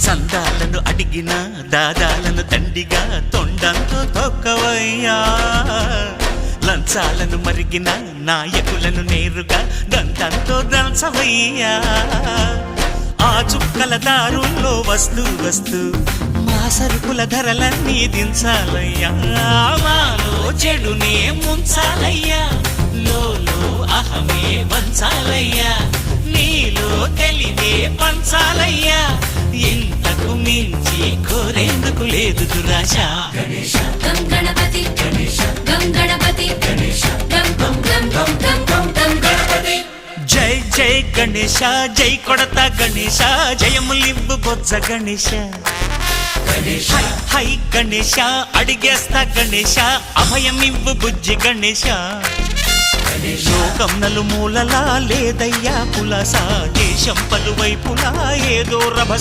చందాలను అడిగిన దాదాలను దండిగా తొండంతో తొక్కవయ్యా లంచాలను మరిగిన నాయకులను నేరుగా దంతంతో దంచవయ్యా ఆ చుక్కల దారుల్లో వస్తూ వస్తూ మా సరుకుల ధరలన్నీ దించాలయ్యా మాలో చెడునే ముంచాలయ్యా లోలో అహమే వంచాలయ్యా నీలో తెలివే పంచాలయ్యా ఇంతకు మించి కోరేందుకు లేదు దురాశ గం గణపతి గం గణపతి గం గం గం గం గం గం గం గణపతి జై జై గణేశ జై కొడత గణేశ జయములివ్వు బొజ్జ గణేశ హై హై గణేశ అడిగేస్తా గణేశ అభయమివ్వు బుజ్జి గణేశ లోకం నలుమూలలా లేదయ్యా పులస దేశం పలువైపులా ఏదో రభస